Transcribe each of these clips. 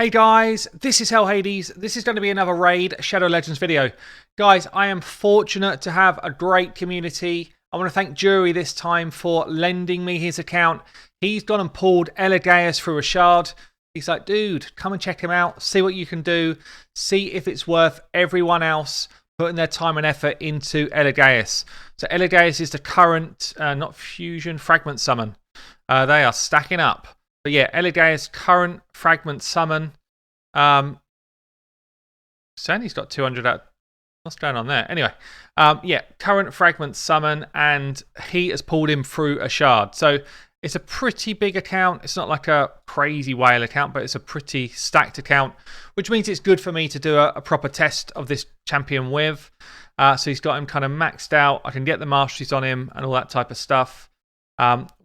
Hey guys, this is Hades. This is going to be another Raid Shadow Legends video. Guys, I am fortunate to have a great community. I want to thank Jury this time for lending me his account. He's gone and pulled Elegaius through a shard. He's like, dude, come and check him out. See what you can do. See if it's worth everyone else putting their time and effort into Elegaius. So Elegaius is the current, not fusion, fragment summon. They are stacking up. But yeah, Elegaius, current fragment summon. Sandy's got 200 out. What's going on there? Anyway, yeah, current fragment summon, and he has pulled him through a shard. So it's a pretty big account. It's not like a crazy whale account, but it's a pretty stacked account, which means it's good for me to do a proper test of this champion with. So he's got him kind of maxed out. I can get the masteries on him and all that type of stuff.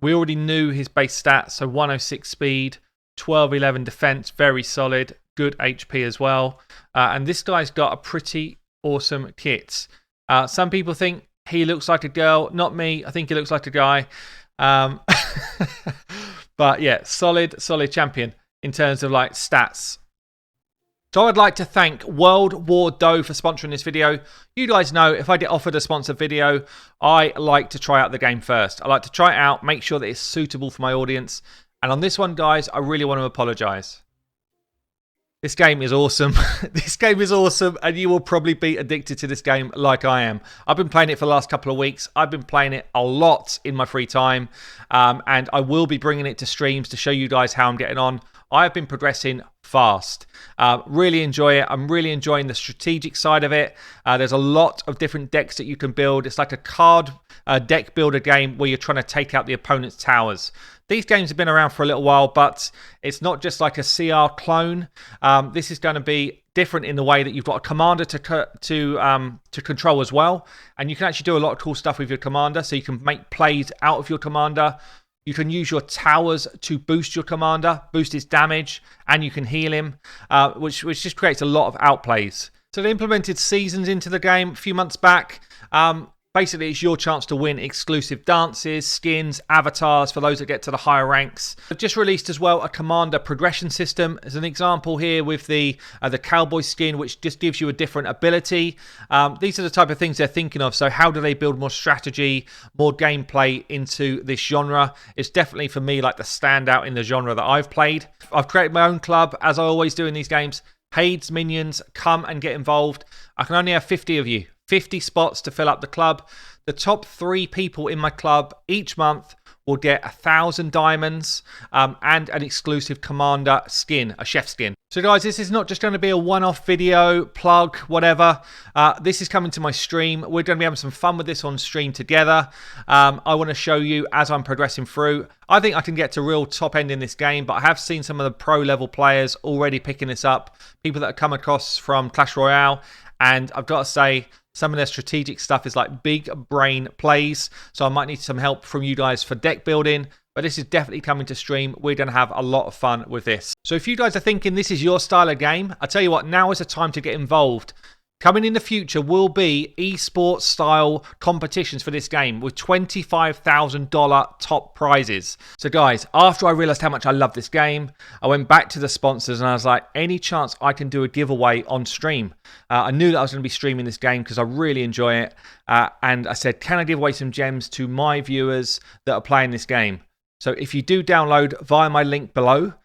We already knew his base stats, so 106 speed, 1211 defense, very solid, good HP as well. And this guy's got a pretty awesome kit. Some people think he looks like a girl. Not me. I think he looks like a guy. But yeah, solid champion in terms of like stats. So I'd like to thank World War Doe for sponsoring this video. You guys know if I get offered a sponsored video, I like to try out the game first. I like to try it out, make sure that it's suitable for my audience. And on this one, guys, I really want to apologise. This game is awesome. This game is awesome, and you will probably be addicted to this game like I am. I've been playing it for the last couple of weeks. I've been playing it a lot in my free time, and I will be bringing it to streams to show you guys how I'm getting on. I have been progressing fast. Really enjoy it. I'm really enjoying the strategic side of it. There's a lot of different decks that you can build. It's like a card deck builder game where you're trying to take out the opponent's towers. These games have been around for a little while, but it's not just like a CR clone. This is going to be different in the way that you've got a commander to control as well. And you can actually do a lot of cool stuff with your commander. So you can make plays out of your commander. You can use your towers to boost your commander, boost his damage, and you can heal him, which just creates a lot of outplays. So they implemented seasons into the game a few months back. Basically, it's your chance to win exclusive dances, skins, avatars for those that get to the higher ranks. They've just released as well a commander progression system. As an example here with the cowboy skin, which just gives you a different ability. These are the type of things they're thinking of. So how do they build more strategy, more gameplay into this genre? It's definitely, for me, like the standout in the genre that I've played. I've created my own club, as I always do in these games. Hades minions, come and get involved. I can only have 50 of you. 50 spots to fill up the club. The top 3 people in my club each month will get 1,000 diamonds and an exclusive commander skin, a chef skin. So guys, this is not just going to be a one-off video, plug, whatever. This is coming to my stream. We're going to be having some fun with this on stream together. I want to show you as I'm progressing through. I think I can get to real top end in this game, but I have seen some of the pro level players already picking this up. People that have come across from Clash Royale. And I've got to say, some of their strategic stuff is like big brain plays. So I might need some help from you guys for deck building. But this is definitely coming to stream. We're going to have a lot of fun with this. So if you guys are thinking this is your style of game, I tell you what, now is the time to get involved. Coming in the future will be esports style competitions for this game with $25,000 top prizes. So guys, after I realized how much I love this game, I went back to the sponsors and I was like, any chance I can do a giveaway on stream? I knew that I was going to be streaming this game because I really enjoy it. And I said, can I give away some gems to my viewers that are playing this game? So if you do download via my link below,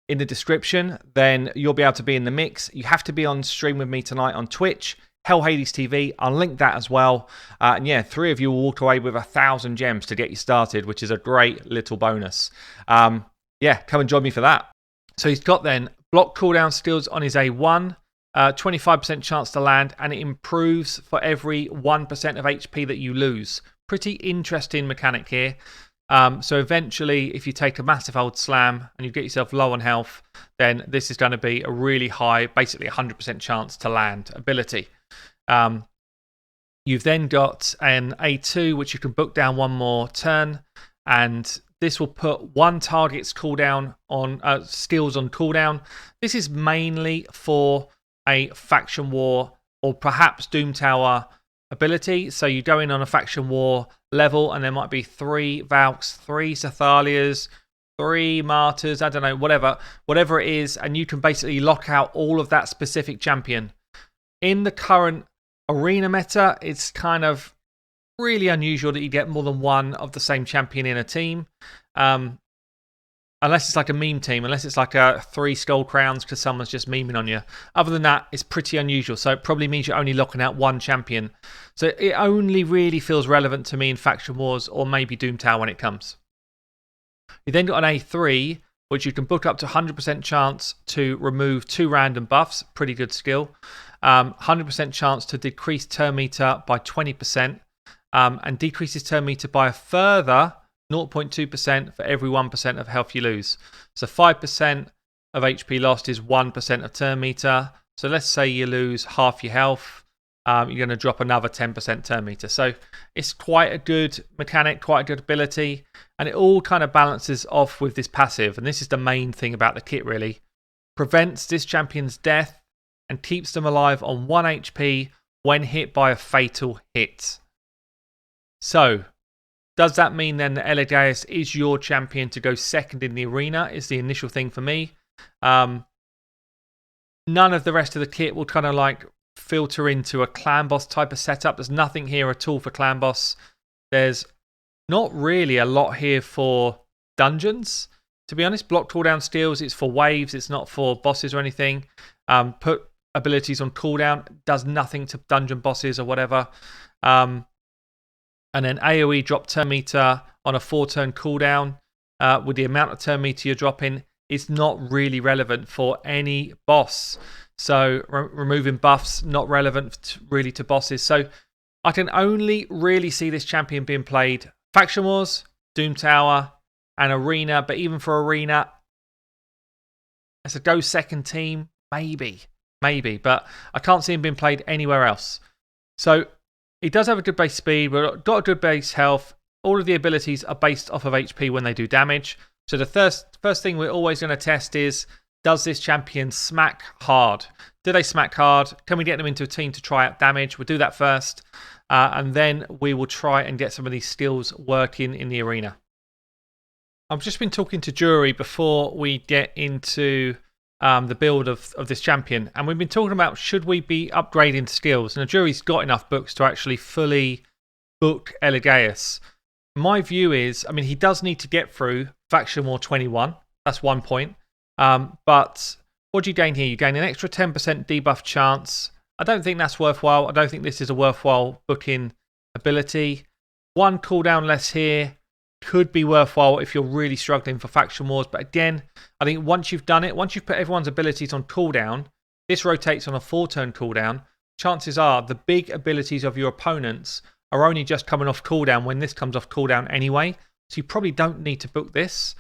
in the description, then you'll be able to be in the mix. You have to be on stream with me tonight on Twitch, Hades TV. I'll link that as well. And yeah, 3 of you will walk away with 1,000 gems to get you started, which is a great little bonus. Yeah, come and join me for that. So he's got then block cooldown skills on his A1, 25% chance to land, and it improves for every 1% of HP that you lose. Pretty interesting mechanic here. So eventually, if you take a massive old slam and you get yourself low on health, then this is going to be a really high, basically 100% chance to land ability. You've then got an A2, which you can book down one more turn, and this will put one target's cooldown on skills on cooldown. This is mainly for a faction war or perhaps Doom Tower ability. So you go in on a faction war level and there might be 3 Valks, 3 Sathalias, 3 martyrs, I don't know, whatever it is, and you can basically lock out all of that specific champion. In the current arena meta, it's kind of really unusual that you get more than one of the same champion in a team. Unless it's like a meme team, unless it's like a 3 skull crowns because someone's just memeing on you. Other than that, it's pretty unusual. So it probably means you're only locking out one champion. So it only really feels relevant to me in Faction Wars or maybe Doom Tower when it comes. You then got an A3, which you can book up to 100% chance to remove 2 random buffs. Pretty good skill. 100% chance to decrease turn meter by 20%. And decreases turn meter by a further 0.2% for every 1% of health you lose. So 5% of HP lost is 1% of turn meter. So let's say you lose half your health. You're going to drop another 10% turn meter. So it's quite a good mechanic, quite a good ability. And it all kind of balances off with this passive. And this is the main thing about the kit, really. Prevents this champion's death and keeps them alive on 1 HP when hit by a fatal hit. So, does that mean then that Elegaius is your champion to go second in the arena? Is the initial thing for me. None of the rest of the kit will kind of like filter into a clan boss type of setup. There's nothing here at all for clan boss. There's not really a lot here for dungeons. To be honest, block cooldown steals, it's for waves. It's not for bosses or anything. Put abilities on cooldown. Does nothing to dungeon bosses or whatever. And then AoE drop turn meter on a 4-turn cooldown with the amount of turn meter you're dropping. It's not really relevant for any boss. So removing buffs, not relevant really to bosses. So I can only really see this champion being played Faction Wars, Doom Tower, and Arena. But even for Arena, as a go second team, maybe. But I can't see him being played anywhere else. So he does have a good base speed, but got a good base health. All of the abilities are based off of HP when they do damage. So the first thing we're always going to test is, does this champion smack hard? Do they smack hard? Can we get them into a team to try out damage? We'll do that first. And then we will try and get some of these skills working in the arena. I've just been talking to Jury before we get into the build of this champion, and we've been talking about should we be upgrading skills, and the Jury's got enough books to actually fully book Elegaius. My view is, I mean, he does need to get through Faction War 21, that's one point, but what do you gain here? You gain an extra 10% debuff chance. I don't think that's worthwhile. I don't think this is a worthwhile booking ability. 1 cooldown less here could be worthwhile if you're really struggling for Faction Wars. But again, I think once you've done it, once you've put everyone's abilities on cooldown, this rotates on a 4-turn cooldown. Chances are the big abilities of your opponents are only just coming off cooldown when this comes off cooldown anyway. So you probably don't need to book this.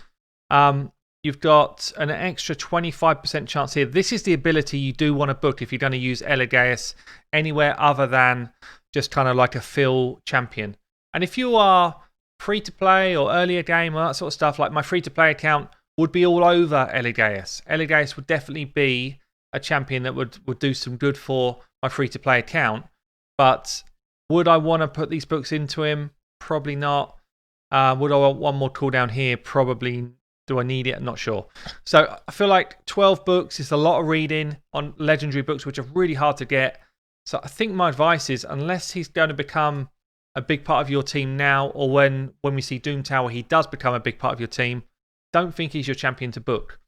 You've got an extra 25% chance here. This is the ability you do want to book if you're going to use Elegaius anywhere other than just kind of like a fill champion. And if you are free to play or earlier game or that sort of stuff, like my free to play account would be all over Elegaius. Elegaius would definitely be a champion that would do some good for my free to play account. But would I want to put these books into him? Probably not. Would I want one more cooldown here? Probably. Do I need it? I'm not sure. So I feel like 12 books is a lot of reading on legendary books, which are really hard to get. So I think my advice is, unless he's going to become a big part of your team now, or when we see Doom Tower, he does become a big part of your team, don't think he's your champion to book.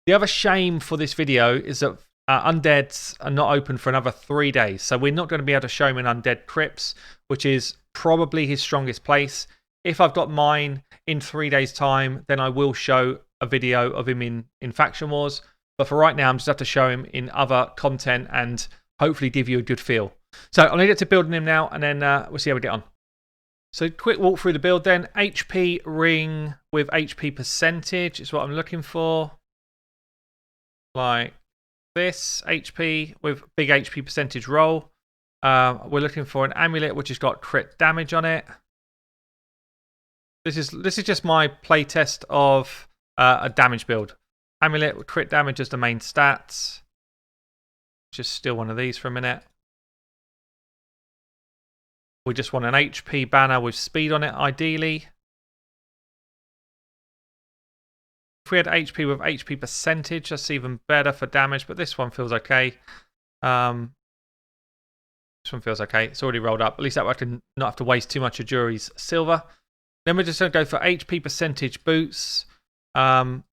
The other shame for this video is that Undeads are not open for another 3 days. So we're not going to be able to show him in Undead Crypts, which is probably his strongest place. If I've got mine in 3 days' time, then I will show a video of him in Faction Wars. But for right now, I'm just have to show him in other content and hopefully give you a good feel. So I'll leave it to building him now, and then we'll see how we get on. So quick walk through the build then. HP ring with HP percentage is what I'm looking for. Like this, HP with big HP percentage roll. We're looking for an amulet which has got crit damage on it. This is just my playtest of a damage build. Amulet with crit damage as the main stats. Just steal one of these for a minute. We just want an HP banner with speed on it, ideally. If we had HP with HP percentage, that's even better for damage, but this one feels okay. This one feels okay. It's already rolled up. At least that way I can not have to waste too much of Jury's silver. Then we're just going to go for HP percentage boots. I'm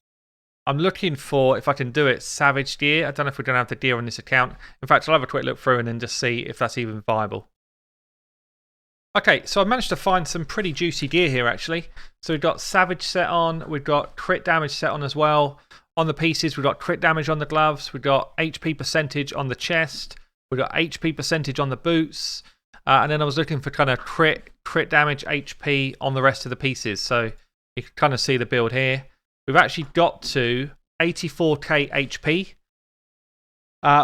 looking for, if I can do it, Savage Deer. I don't know if we're going to have the deer on this account. In fact, I'll have a quick look through and then just see if that's even viable. Okay, so I managed to find some pretty juicy gear here, actually. So we've got Savage set on. We've got crit damage set on as well. On the pieces, we've got crit damage on the gloves. We've got HP percentage on the chest. We've got HP percentage on the boots. And then I was looking for kind of crit damage HP on the rest of the pieces. So you can kind of see the build here. We've actually got to 84k HP.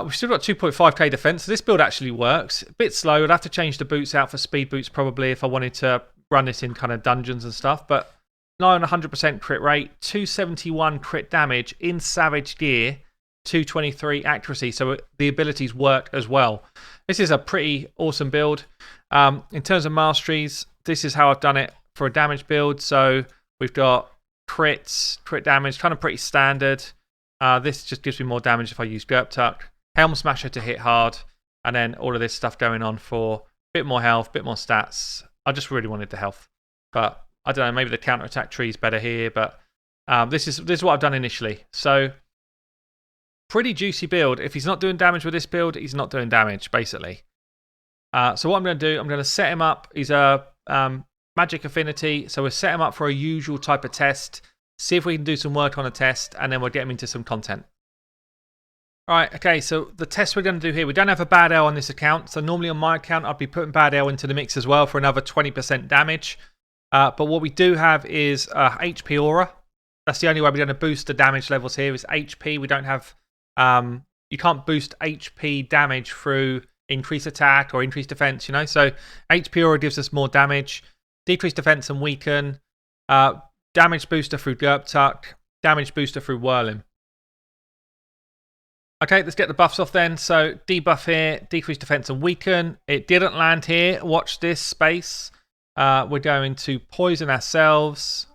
We've still got 2.5k defense. So this build actually works. A bit slow. I'd have to change the boots out for speed boots probably if I wanted to run this in kind of dungeons and stuff. But 100% crit rate, 271 crit damage in Savage Gear, 223 accuracy. So the abilities work as well. This is a pretty awesome build. In terms of masteries, this is how I've done it for a damage build. So we've got crits, crit damage, kind of pretty standard. This just gives me more damage if I use Gurp Tuck. Helm Smasher to hit hard. And then all of this stuff going on for a bit more health, bit more stats. I just really wanted the health. But I don't know, maybe the counter-attack tree is better here. But this is what I've done initially. So pretty juicy build. If he's not doing damage with this build, he's not doing damage, basically. So what I'm going to do, I'm going to set him up. He's a magic affinity. So we'll set him up for a usual type of test. See if we can do some work on a test, and then we'll get him into some content. Alright, okay, so the test we're going to do here, we don't have a bad L on this account. So normally on my account, I'd be putting bad L into the mix as well for another 20% damage. But what we do have is HP Aura. That's the only way we're going to boost the damage levels here is HP. We don't have, you can't boost HP damage through increased attack or increased defense, you know. So HP Aura gives us more damage, decreased defense and weaken. Damage booster through Gurp Tuck, damage booster through Whirling. Okay, let's get the buffs off then. So debuff here, decreased defense and weaken. It didn't land here. Watch this space. We're going to poison ourselves.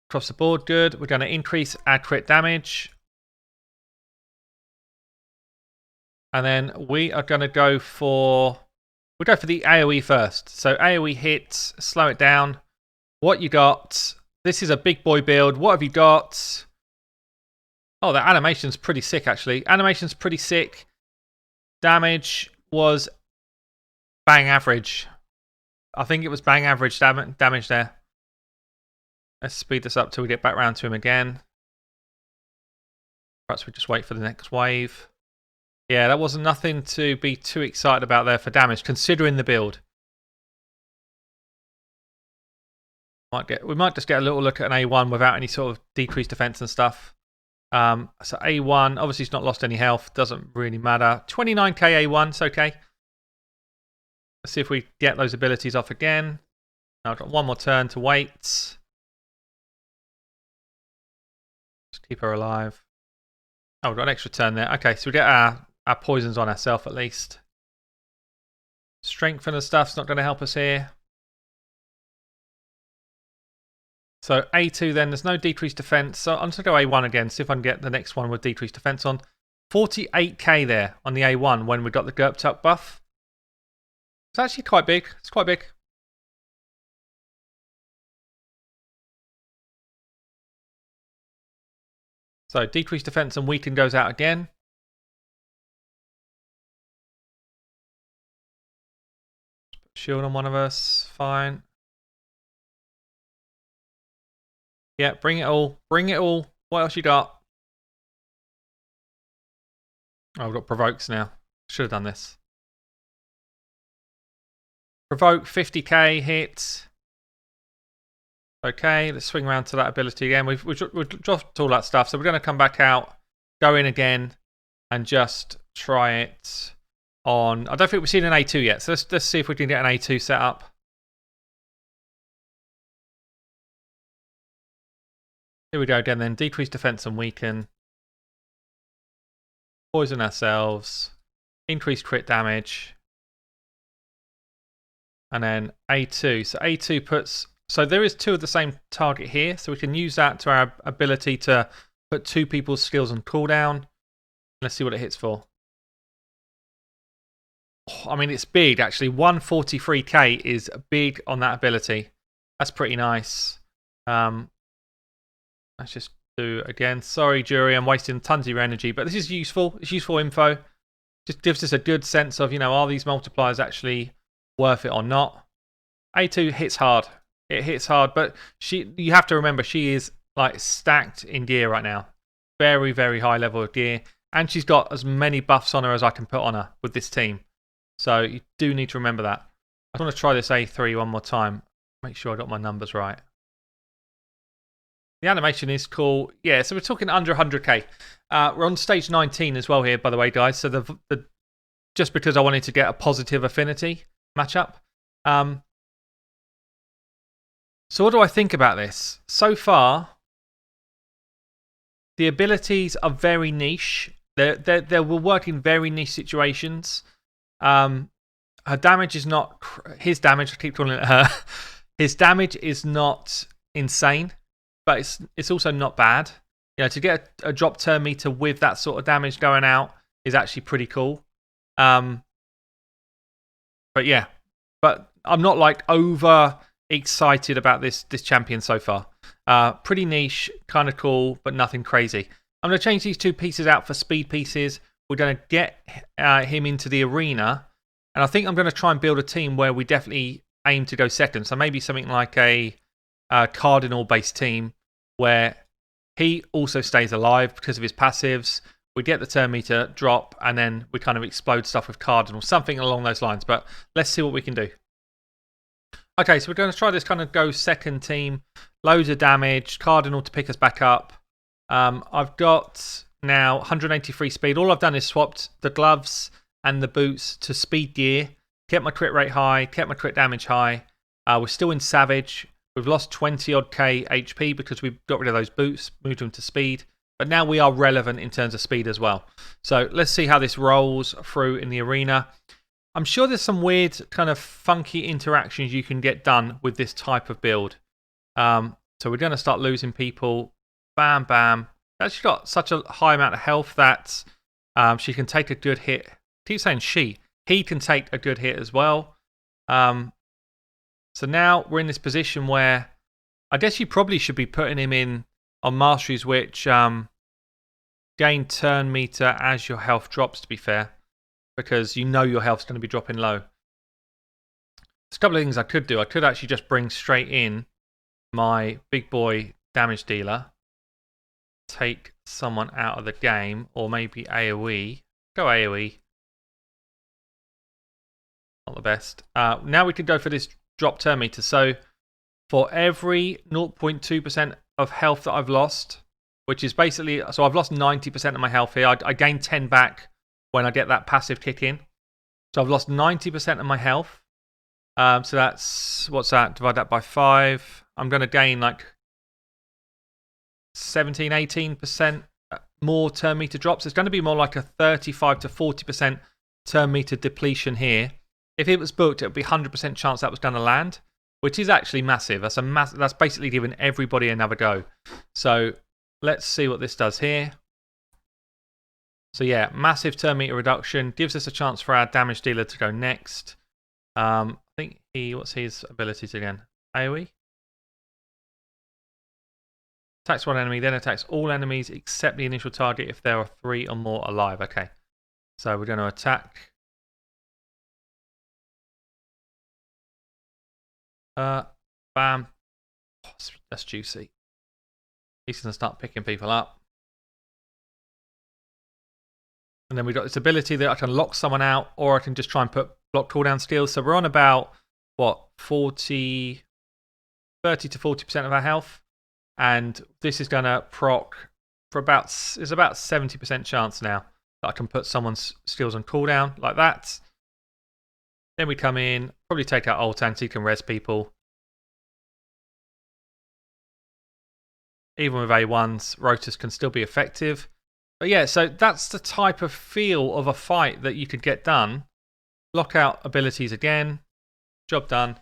Across the board, good. We're going to increase our crit damage. And then we are going to go for, we'll go for the AoE first. So AoE hits, slow it down. What you got? This is a big boy build. What have you got? Oh, the animation's pretty sick, actually. Animation's pretty sick. Damage was bang average. I think it was bang average damage there. Let's speed this up till we get back round to him again. Perhaps we just wait for the next wave. Yeah, that wasn't nothing to be too excited about there for damage, considering the build. We might just get a little look at an A1 without any sort of decreased defense and stuff. So A1, obviously he's not lost any health. Doesn't really matter. 29k A1, it's okay. Let's see if we get those abilities off again. Now I've got one more turn to wait. Just keep her alive. Oh, we've got an extra turn there. Okay, so we get our poisons on ourselves at least. Strength and stuff's not going to help us here. So A2 then, there's no decreased defense. So I'm just going to go A1 again, see if I can get the next one with decreased defense on. 48k there on the A1 when we got the Gurp Tuck buff. It's actually quite big. It's quite big. So decreased defense and weaken goes out again. Shield on one of us, fine. Yeah, bring it all. Bring it all. What else you got? Oh, we've got provokes now. Should have done this. Provoke 50k hit. Okay, let's swing around to that ability again. We've dropped all that stuff, so we're going to come back out, go in again, and just try it on. I don't think we've seen an A2 yet, so let's see if we can get an A2 set up. Here we go again then. Decrease defense and weaken. Poison ourselves. Increase crit damage. And then A2. So A2 puts So there is 2 of the same target here, so we can use that to our ability to put 2 people's skills on cooldown. Let's see what it hits for. Oh, I mean, it's big actually. 143k is big on that ability. That's pretty nice. Let's just do it again. Sorry, jury, I'm wasting tons of your energy, but this is useful. It's useful info. Just gives us a good sense of, are these multipliers actually worth it or not? A2 hits hard. It hits hard, but you have to remember she is like stacked in gear right now. Very, very high level of gear. And she's got as many buffs on her as I can put on her with this team. So you do need to remember that. I want to try this A3 one more time. Make sure I got my numbers right. The animation is cool. Yeah, so we're talking under 100k. We're on stage 19 as well here, by the way, guys. So just because I wanted to get a positive affinity matchup. So what do I think about this? So far, the abilities are very niche. They will work in very niche situations. Her damage is not... His damage, I keep calling it her. His damage is not insane. But it's also not bad. To get a drop turn meter with that sort of damage going out is actually pretty cool. But yeah, but I'm not like over excited about this champion so far. Pretty niche, kind of cool, but nothing crazy. I'm going to change these 2 pieces out for speed pieces. We're going to get him into the arena, and I think I'm going to try and build a team where we definitely aim to go second. So maybe something like a Cardinal-based team where he also stays alive because of his passives. We get the turn meter drop, and then we kind of explode stuff with Cardinal, something along those lines. But let's see what we can do. Okay, so we're going to try this kind of go second team. Loads of damage. Cardinal to pick us back up. I've got now 183 speed. All I've done is swapped the gloves and the boots to speed gear. Kept my crit rate high. Kept my crit damage high. We're still in Savage. We've lost 20 odd K HP because we've got rid of those boots, moved them to speed. But now we are relevant in terms of speed as well. So let's see how this rolls through in the arena. I'm sure there's some weird kind of funky interactions you can get done with this type of build. So we're going to start losing people. Bam, bam. She's got such a high amount of health that she can take a good hit. I keep saying she. He can take a good hit as well. So now we're in this position where I guess you probably should be putting him in on masteries which gain turn meter as your health drops, to be fair, because your health's going to be dropping low. There's a couple of things I could do. I could actually just bring straight in my big boy damage dealer, take someone out of the game, or maybe AoE. Go AoE. Not the best. Now we could go for this drop turn meter. So for every 0.2% of health that I've lost, which is basically, so I've lost 90% of my health here. I gain 10 back when I get that passive kick in. So I've lost 90% of my health. So that's, what's that? Divide that by 5. I'm going to gain like 17, 18% more turn meter drops. It's going to be more like a 35 to 40% turn meter depletion here. If it was booked, it would be 100% chance that was going to land, which is actually massive. That's basically giving everybody another go. So let's see what this does here. So yeah, massive turn meter reduction. Gives us a chance for our damage dealer to go next. I think what's his abilities again? AoE? Attacks one enemy, then attacks all enemies except the initial target if there are 3 or more alive. Okay. So we're going to attack. Bam. Oh, that's juicy. He's going to start picking people up. And then we've got this ability that I can lock someone out, or I can just try and put block cooldown skills. So we're on about, what, 30 to 40% of our health. And this is going to proc for about, there's about 70% chance now that I can put someone's skills on cooldown like that. Then we come in, probably take out Ultan so you can res people. Even with A1s, rotors can still be effective. But yeah, so that's the type of feel of a fight that you could get done. Lockout abilities again. Job done.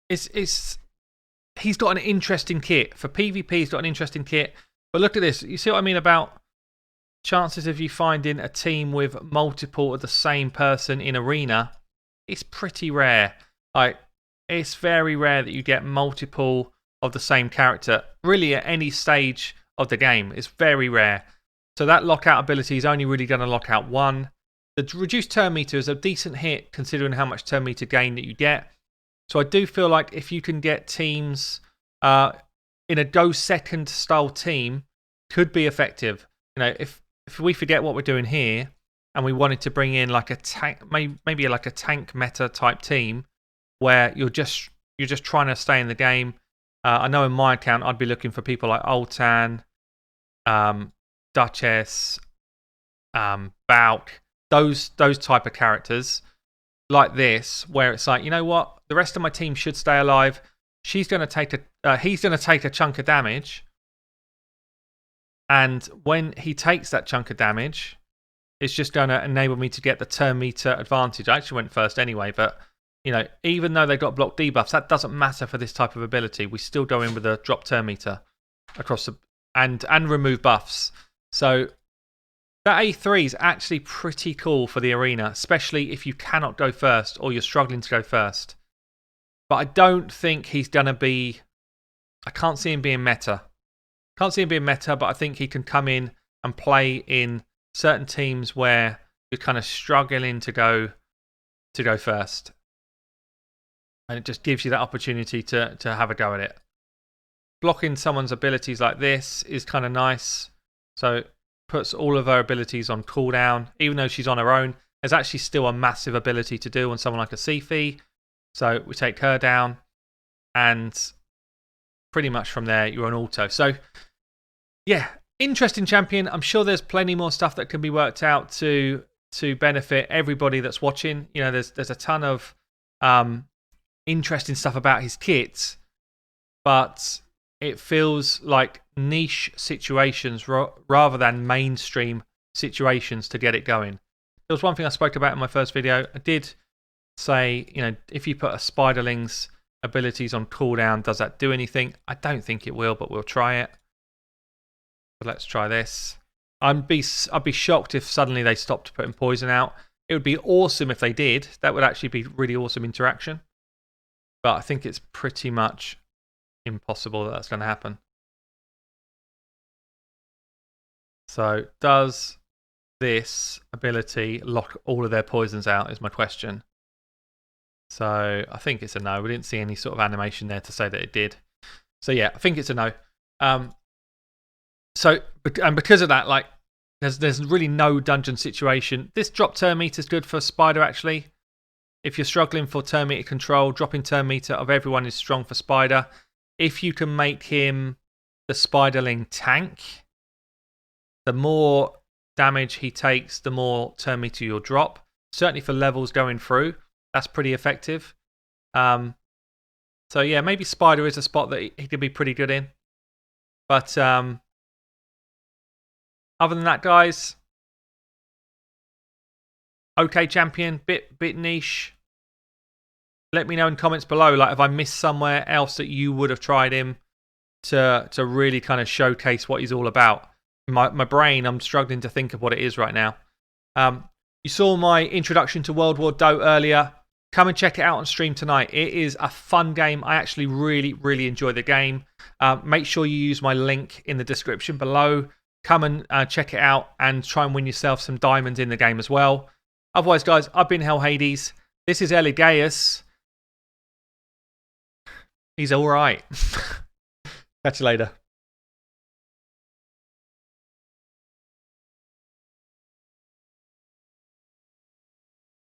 he's got an interesting kit. For PvP, he's got an interesting kit. But look at this. You see what I mean about chances of you finding a team with multiple of the same person in arena? It's pretty rare. Like, it's very rare that you get multiple of the same character. Really, at any stage of the game, it's very rare. So that lockout ability is only really going to lock out one. The reduced turn meter is a decent hit considering how much turn meter gain that you get. So I do feel like if you can get teams in a go second style team, could be effective. You know, if we forget what we're doing here and we wanted to bring in like a tank, maybe like a tank meta type team where you're just trying to stay in the game. I know in my account I'd be looking for people like Ultan, Duchess, Bauk, those type of characters like this, where it's like, you know what, the rest of my team should stay alive. He's going to take a chunk of damage, and when he takes that chunk of damage, it's just going to enable me to get the turn meter advantage. I actually went first anyway, but you know, even though they got block debuffs, that doesn't matter for this type of ability. We still go in with a drop turn meter across the and remove buffs. So that A3 is actually pretty cool for the arena, especially if you cannot go first or you're struggling to go first. But I don't think he's going to be... I can't see him being meta. Can't see him being meta, but I think he can come in and play in certain teams where you're kind of struggling to go first. And it just gives you that opportunity to have a go at it. Blocking someone's abilities like this is kind of nice. So puts all of her abilities on cooldown. Even though she's on her own, there's actually still a massive ability to do on someone like a Sifi. So we take her down, and pretty much from there you're on auto. So yeah, interesting champion. I'm sure there's plenty more stuff that can be worked out to benefit everybody that's watching. You know, there's a ton of interesting stuff about his kits, but it feels like niche situations rather than mainstream situations to get it going. There was one thing I spoke about in my first video. I did say, you know, if you put a Spiderling's abilities on cooldown, does that do anything? I don't think it will, but we'll try it. But let's try this. I'd be shocked if suddenly they stopped putting poison out. It would be awesome if they did. That would actually be really awesome interaction. But I think it's pretty much impossible that that's going to happen. So does this ability lock all of their poisons out is my question. So I think it's a no. We didn't see any sort of animation there to say that it did. So yeah, I think it's a no. So, and because of that, like, there's really no dungeon situation. This drop turn meter is good for Spider, actually. If you're struggling for turn meter control, dropping turn meter of everyone is strong for Spider. If you can make him the Spiderling tank, the more damage he takes, the more turn meter you'll drop. Certainly for levels going through, that's pretty effective. So yeah, maybe Spider is a spot that he could be pretty good in. But other than that, guys, okay champion, bit niche. Let me know in comments below, like, if I missed somewhere else that you would have tried him to really kind of showcase what he's all about. My brain, I'm struggling to think of what it is right now. You saw my introduction to World War Doe earlier. Come and check it out on stream tonight. It is a fun game. I actually really enjoy the game. Make sure you use my link in the description below. Come and check it out and try and win yourself some diamonds in the game as well. Otherwise, guys, I've been Hell Hades. This is Elegaius. He's all right. Catch you later.